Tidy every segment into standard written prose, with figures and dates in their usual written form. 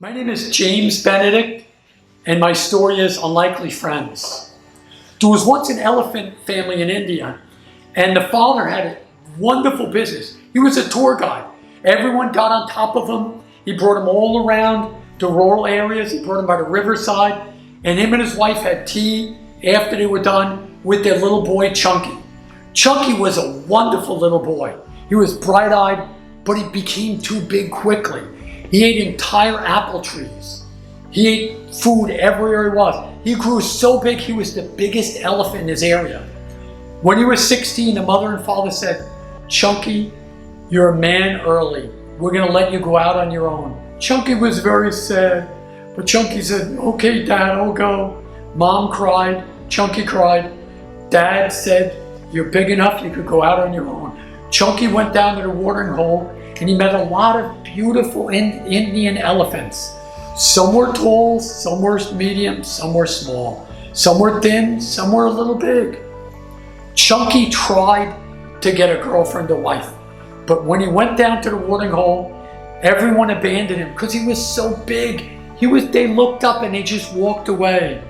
My name is James Benedict, and my story is Unlikely Friends. There was once an elephant family in India, and the father had a wonderful business. He was a tour guide. Everyone got on top of him. He brought them all around the rural areas. He brought them by the riverside, and him and his wife had tea after they were done with their little boy, Chunky. Chunky was a wonderful little boy. He was bright-eyed, but he became too big quickly. He ate entire apple trees. He ate food everywhere he was. He grew so big, he was the biggest elephant in his area. When he was 16, the mother and father said, "Chunky, you're a man early. We're gonna let you go out on your own." Chunky was very sad, but Chunky said, "Okay, Dad, I'll go." Mom cried, Chunky cried. Dad said, "You're big enough, you could go out on your own." Chunky went down to the watering hole, and he met a lot of beautiful Indian elephants. Some were tall, some were medium, some were small. Some were thin, some were a little big. Chunky tried to get a girlfriend or wife, but when he went down to the watering hole, everyone abandoned him because he was so big. They looked up and they just walked away.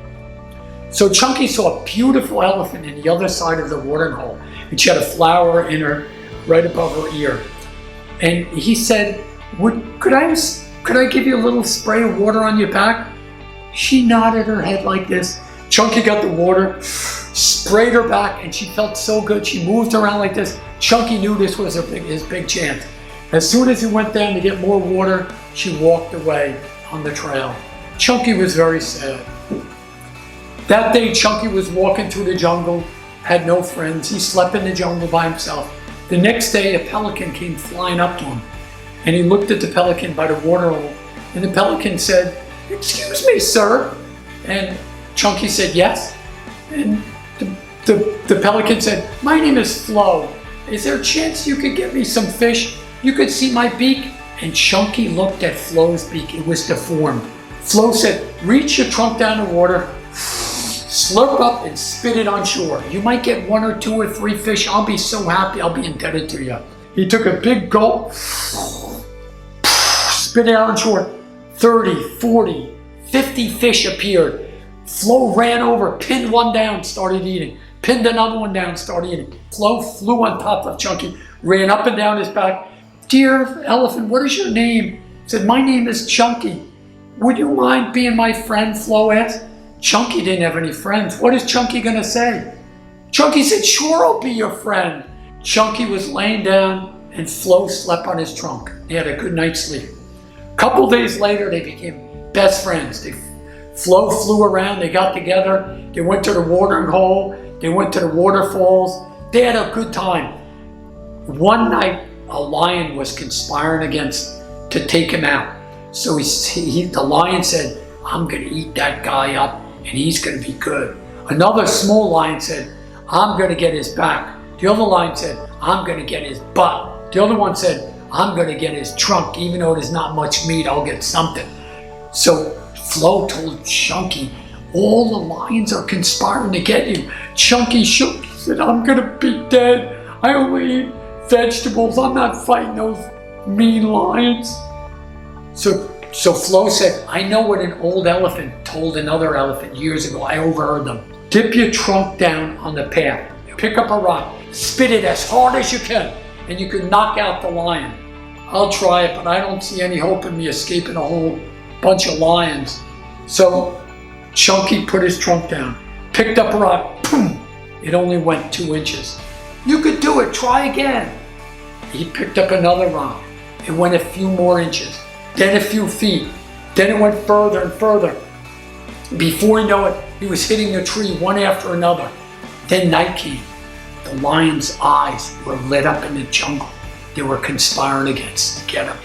So Chunky saw a beautiful elephant in the other side of the watering hole, and she had a flower in her, right above her ear. And he said, could I give you a little spray of water on your back? She nodded her head like this. Chunky got the water, sprayed her back, and she felt so good. She moved around like this. Chunky knew this was his big chance. As soon as he went down to get more water, she walked away on the trail. Chunky was very sad. That day, Chunky was walking through the jungle, had no friends. He slept in the jungle by himself. The next day, a pelican came flying up to him, and he looked at the pelican by the water hole, and the pelican said, "Excuse me, sir." And Chunky said, "Yes." And the pelican said, "My name is Flo. Is there a chance you could get me some fish? You could see my beak?" And Chunky looked at Flo's beak. It was deformed. Flo said, "Reach your trunk down the water, slurp up and spit it on shore. You might get 1 or 2 or 3 fish. I'll be so happy. I'll be indebted to you." He took a big gulp, spit it out on shore. 30, 40, 50 fish appeared. Flo ran over, pinned one down, started eating. Pinned another one down, started eating. Flo flew on top of Chunky, ran up and down his back. "Dear elephant, what is your name?" He said, "My name is Chunky. Would you mind being my friend?" Flo asked. Chunky didn't have any friends. What is Chunky gonna say? Chunky said, "Sure, I'll be your friend." Chunky was laying down and Flo slept on his trunk. He had a good night's sleep. A couple days later, they became best friends. Flo flew around, they got together, they went to the watering hole, they went to the waterfalls. They had a good time. One night, a lion was conspiring to take him out. So the lion said, "I'm gonna eat that guy up, and he's gonna be good." Another small lion said, "I'm gonna get his back." The other lion said, "I'm gonna get his butt." The other one said, "I'm gonna get his trunk. Even though there's not much meat, I'll get something." So Flo told Chunky, "All the lions are conspiring to get you." Chunky shook. He said, "I'm gonna be dead. I only eat vegetables. I'm not fighting those mean lions." So Flo said, "I know what an old elephant told another elephant years ago. I overheard them. Dip your trunk down on the path. Pick up a rock. Spit it as hard as you can, and you can knock out the lion." "I'll try it, but I don't see any hope in me escaping a whole bunch of lions." So Chunky put his trunk down, picked up a rock. Boom! It only went 2 inches. "You could do it. Try again." He picked up another rock. It went a few more inches. Then a few feet. Then it went further and further. Before you know it, he was hitting the tree one after another. Then night came. The lion's eyes were lit up in the jungle. They were conspiring to get him.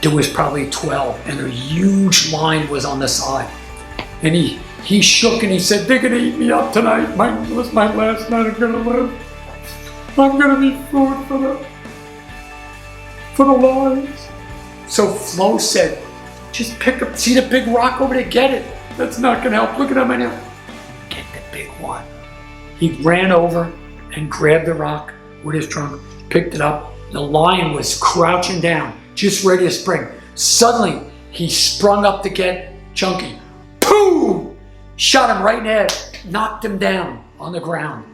There was probably 12, and a huge lion was on the side. And he shook and he said, "They're gonna eat me up tonight. This was my last night I'm gonna live. I'm gonna be food for the lions." So Flo said, "Just see the big rock over there, get it. That's not gonna help. Look at him now. Get the big one." He ran over and grabbed the rock with his trunk, picked it up. The lion was crouching down, just ready to spring. Suddenly, He sprung up to get Chunky. Boom! Shot him right in the head, knocked him down on the ground.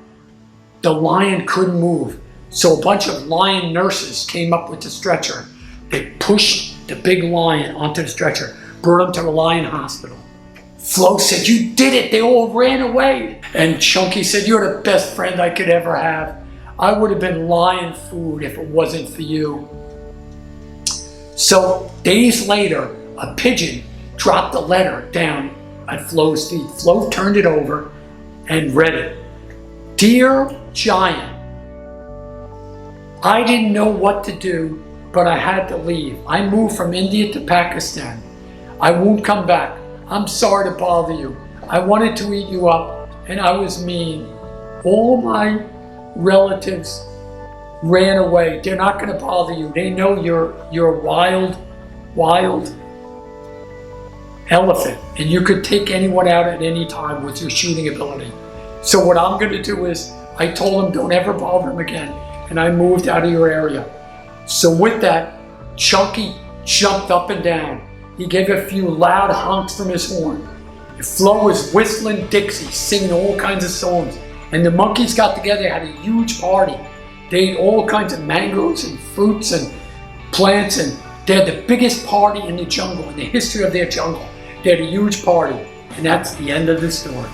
The lion couldn't move, so a bunch of lion nurses came up with the stretcher. They pushed the big lion onto the stretcher, brought him to the lion hospital. Flo said, "You did it, they all ran away." And Chunky said, "You're the best friend I could ever have. I would have been lion food if it wasn't for you." So days later, a pigeon dropped a letter down at Flo's feet. Flo turned it over and read it. "Dear Giant, I didn't know what to do, but I had to leave. I moved from India to Pakistan. I won't come back. I'm sorry to bother you. I wanted to eat you up, and I was mean. All my relatives ran away. They're not going to bother you. They know you're a wild elephant, and you could take anyone out at any time with your shooting ability. So what I'm going to do is, I told them don't ever bother them again, and I moved out of your area." So with that, Chunky jumped up and down. He gave a few loud honks from his horn. Flo was whistling Dixie, singing all kinds of songs. And the monkeys got together, had a huge party. They ate all kinds of mangoes and fruits and plants, and they had the biggest party in the jungle, in the history of their jungle. They had a huge party, and that's the end of the story.